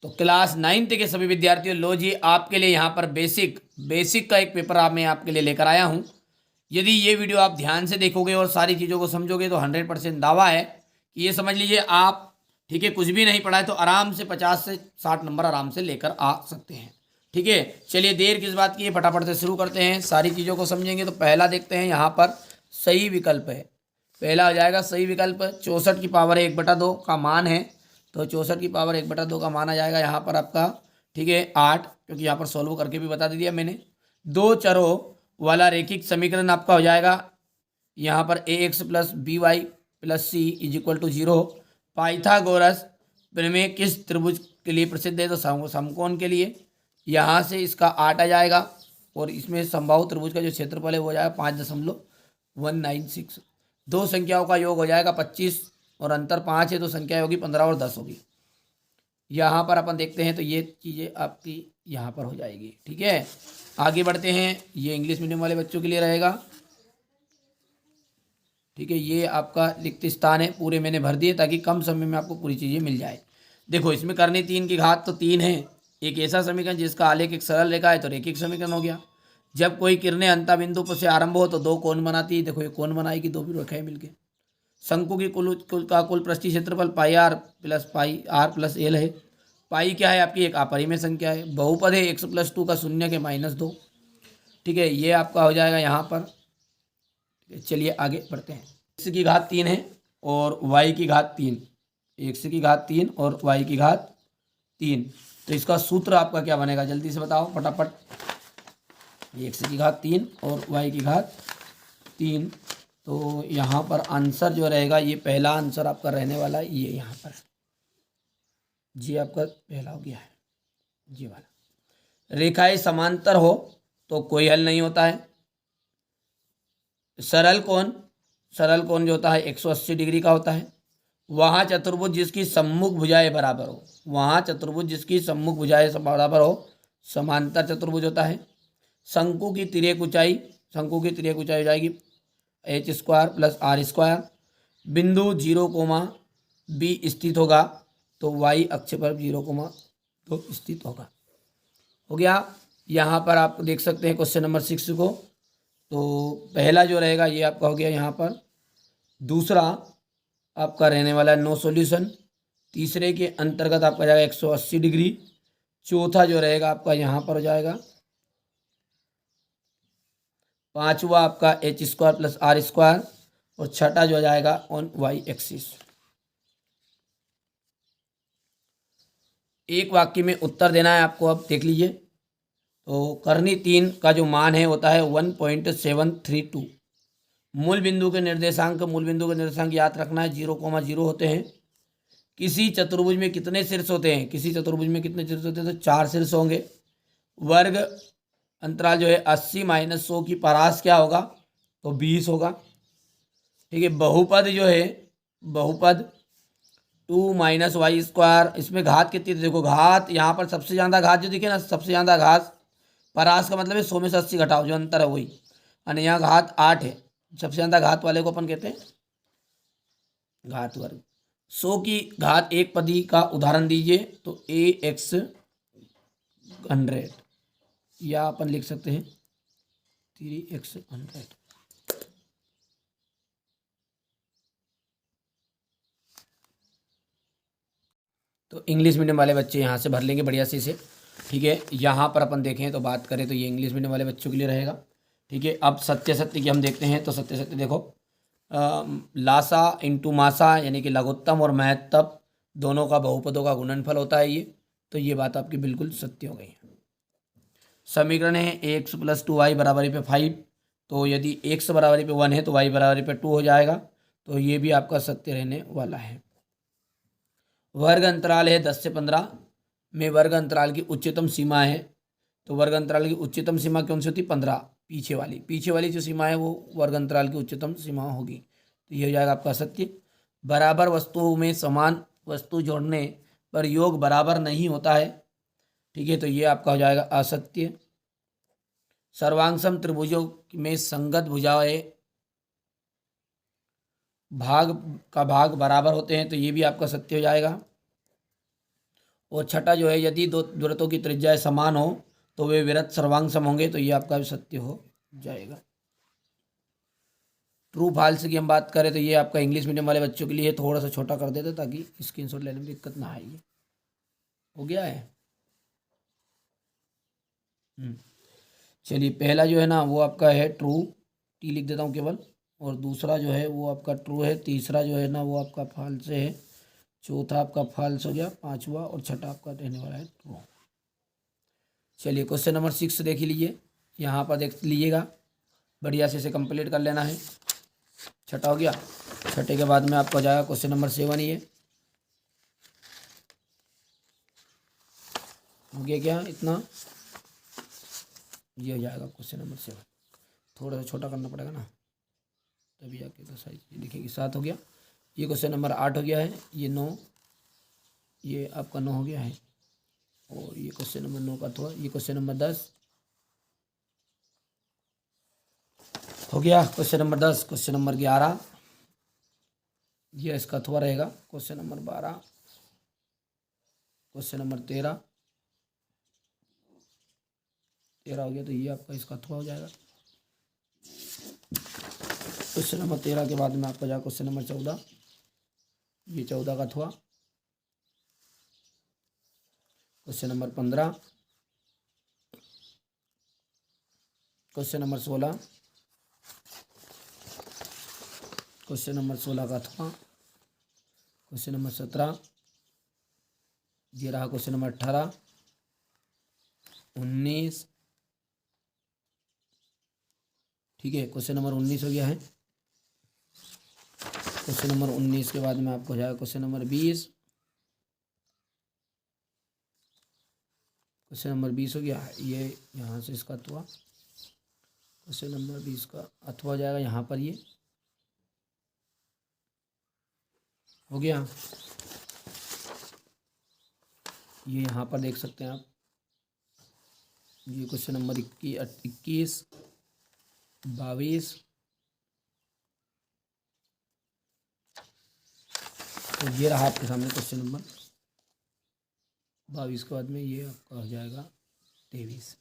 तो class 9th के सभी विद्यार्थियों, लो जी आपके लिए यहाँ पर बेसिक का एक पेपर मैं आपके लिए लेकर आया हूँ। यदि ये वीडियो आप ध्यान से देखोगे और सारी चीज़ों को समझोगे तो 100% दावा है कि ये समझ लीजिए आप, ठीक है, कुछ भी नहीं पढ़ा है तो आराम से 50 से 60 नंबर आराम से लेकर आ सकते हैं। ठीक है, चलिए देर किस बात की है, फटाफट से शुरू करते हैं, सारी चीज़ों को समझेंगे। तो पहला देखते हैं, यहाँ पर सही विकल्प है, पहला हो जाएगा सही विकल्प। 64 की पावर 1/2 का मान है, तो 64 की पावर 1/2 का मान आ जाएगा यहाँ पर आपका, ठीक है, 8, क्योंकि यहाँ पर सॉल्व करके भी बता दिया मैंने। दो चरों वाला रैखिक समीकरण आपका हो जाएगा यहाँ पर ax plus b y plus c is equal to 0। Pythagoras प्रमेय किस त्रिभुज के लिए प्रसिद्ध है, तो समकोण के लिए। यहाँ से इसका 8 आ जाएगा और इसमें समबाहु त्रिभुज का जो क्षेत्रफल है वो हो जाएगा 5.196। दो संख्याओं का योग हो जाएगा 25 और अंतर 5 है, तो संख्या होगी 15 और 10 होगी। यहाँ पर अपन देखते हैं तो ये चीज़ें आपकी यहाँ पर हो जाएगी। ठीक है, आगे बढ़ते हैं, ये इंग्लिश मीडियम वाले बच्चों के लिए रहेगा। ठीक है, ये आपका रिक्त स्थान है, पूरे मैंने भर दिए ताकि कम समय में आपको पूरी चीज़ें मिल जाए। देखो इसमें करनी 3 की घात तो 3 है। एक ऐसा समीकरण जिसका आलेख एक सरल रेखा है तो रैखिक समीकरण हो गया। जब कोई किरणें अंता बिंदु पर से आरंभ हो तो दो कोण बनाती है, देखो ये कोण बनाएगी, दो भी रेखाएं मिलकर। शंकु की कुल पृष्ठीय क्षेत्रफल पाई आर प्लस एल है। पाई क्या है आपकी, एक अपरिमेय संख्या है। बहुपद है x+2 का 0 के -2। ठीक है, ये आपका हो जाएगा यहाँ पर। चलिए आगे बढ़ते हैं। x की घात 3 है और y की घात 3, x की घात 3 और y की घात 3, तो इसका सूत्र आपका क्या बनेगा, जल्दी से बताओ फटाफट। x की घात 3 और y की घात 3, तो यहाँ पर आंसर जो रहेगा, ये पहला आंसर आपका रहने वाला है, ये यहाँ पर जी आपका पहला हो गया है, जी वाला। रेखाएं समांतर हो तो कोई हल नहीं होता है। सरल कोण जो होता है 180 डिग्री का होता है। वहाँ चतुर्भुज जिसकी सम्मुख भुजाएं बराबर हो, वहाँ चतुर्भुज जिसकी सम्मुख भुजाएं बराबर हो, समांतर चतुर्भुज होता है। शंकु की तिर्यक ऊंचाई हो जाएगी h² + r²। बिंदु 0, b स्थित होगा तो y अक्ष पर 0, स्थित होगा। हो गया। यहाँ पर आप देख सकते हैं क्वेश्चन नंबर 6 को, तो पहला जो रहेगा ये आपका हो गया यहाँ पर। दूसरा आपका रहने वाला है नो सॉल्यूशन। तीसरे के अंतर्गत आपका जाएगा 180 डिग्री। चौथा जो रहेगा आपका यहाँ पर हो जाएगा। पांचवा आपका h² + r²। और छठा जो हो जाएगा ऑन y एक्सिस। एक वाक्य में उत्तर देना है आपको, अब देख लीजिए। तो करनी 3 का जो मान है होता है 1.732। मूल बिंदु के निर्देशांक याद रखना है, 0,0 होते हैं। किसी चतुर्भुज में कितने शीर्ष होते हैं, तो 4 शीर्ष होंगे। वर्ग अंतराल जो है 80 - 100 की परास क्या होगा, तो 20 होगा। ठीक है, बहुपद जो है, बहुपद 2 - y², इसमें घात कितनी, देखो घात यहाँ पर सबसे ज़्यादा घात जो दिखे ना, सबसे ज़्यादा घात, परास का मतलब है 100 में से 80 घटाओ, जो अंतर है वही। और यहाँ घात 8 है, सबसे ज़्यादा घात वाले को अपन कहते हैं घात वर्ग। 100 की घात एक पदी का उदाहरण दीजिए, तो ax 100, या अपन लिख सकते हैं 3x 100। तो इंग्लिश मीडियम वाले बच्चे यहाँ से भर लेंगे बढ़िया से। ठीक है, यहाँ पर अपन देखें तो बात करें तो ये इंग्लिश मीडियम वाले बच्चों के लिए रहेगा। ठीक है, अब सत्य की हम देखते हैं। तो सत्य देखो, लासा इंटू मासा यानी कि लघुत्तम और महत्तम दोनों का बहुपदों का गुणनफल होता है ये। तो ये बात आपकी बिल्कुल सत्य हो गई है। समीकरण है x + 2y = 5। तो यदि x = 1 है तो y = 2 हो जाएगा। तो ये भी आपका सत्य रहने वाला है। वर्ग अंतराल है 10 से 15 में वर्ग अंतराल की उच्चतम सीमा है। तो वर्ग अंतराल की उच्चतम सीमा कौन सी होती है, 15। पीछे वाली जो सीमा है वो वर्ग अंतराल की उच्चतम सीमा होगी। तो ये हो जाएगा आपका सत्य। बराबर वस्तुओं में समान वस्तु जोड़ने पर योग बराबर नहीं होता है। ठीक है, तो ये आपका हो जाएगा असत्य। सर्वांगसम त्रिभुजों में संगत भुजाएं भाग बराबर होते हैं। तो ये भी आपका सत्य हो जाएगा। और छठा जो है, यदि दो वृत्तों की त्रिज्याएं समान हो तो वे वृत्त सर्वांग सम होंगे, तो ये आपका भी सत्य हो जाएगा। ट्रू फॉल्स की हम बात करें तो ये आपका इंग्लिश मीडियम वाले बच्चों के लिए थोड़ा सा छोटा कर देते ताकि स्क्रीनशॉट लेने में दिक्कत ना आए। ये हो गया है। चलिए, पहला जो है ना वो आपका है ट्रू, टी लिख देता हूँ केवल, और दूसरा जो है वो आपका ट्रू है, तीसरा जो है ना वो आपका फॉल्स है, चौथा आपका फॉल्स हो गया, पांचवा और छठा आपका रहने वाला है ट्रू। चलिए, क्वेश्चन नंबर 6 देख लीजिए, यहाँ पर देख लीजिएगा, बढ़िया से इसे कंप्लीट कर लेना है। छठा हो गया, छठे के बाद में आपका हो जाएगा क्वेश्चन नंबर 7। ये हो गया क्या इतना, ये हो जाएगा क्वेश्चन नंबर 7। थोड़ा सा छोटा करना पड़ेगा ना, तभी आके तो साइज लिखेगी। 7 हो गया। ये क्वेश्चन नंबर 8 हो गया है, ये 9, ये आपका 9 हो गया है, और ये क्वेश्चन नंबर 9 का था। ये क्वेश्चन नंबर 10 हो गया। क्वेश्चन नंबर 10, क्वेश्चन नंबर 11 ये इसका अथवा रहेगा। क्वेश्चन नंबर 12, क्वेश्चन नंबर 13 हो गया, तो ये आपका इसका अथवा हो जाएगा। क्वेश्चन नंबर 13 के बाद में आपका जाएगा क्वेश्चन नंबर 14, ये 14 का अथवा। Question number 15, question number 16, question number 16 का अथवा। क्वेश्चन नंबर 17, ये रहा क्वेश्चन नंबर 18, 19, ठीक है। क्वेश्चन नंबर 19 हो गया है। क्वेश्चन नंबर 19 के बाद में आपको हो जाएगा क्वेश्चन नंबर 20, क्वेश्चन नंबर 20 हो गया, ये यहाँ से इसका अथवा। क्वेश्चन नंबर 20 का अथवा हो जाएगा यहाँ पर, ये हो गया। ये यहाँ पर देख सकते हैं आप, ये क्वेश्चन नंबर 21, 22, तो ये रहा आपके सामने क्वेश्चन नंबर 22 के बाद में ये आपका हो जाएगा 23।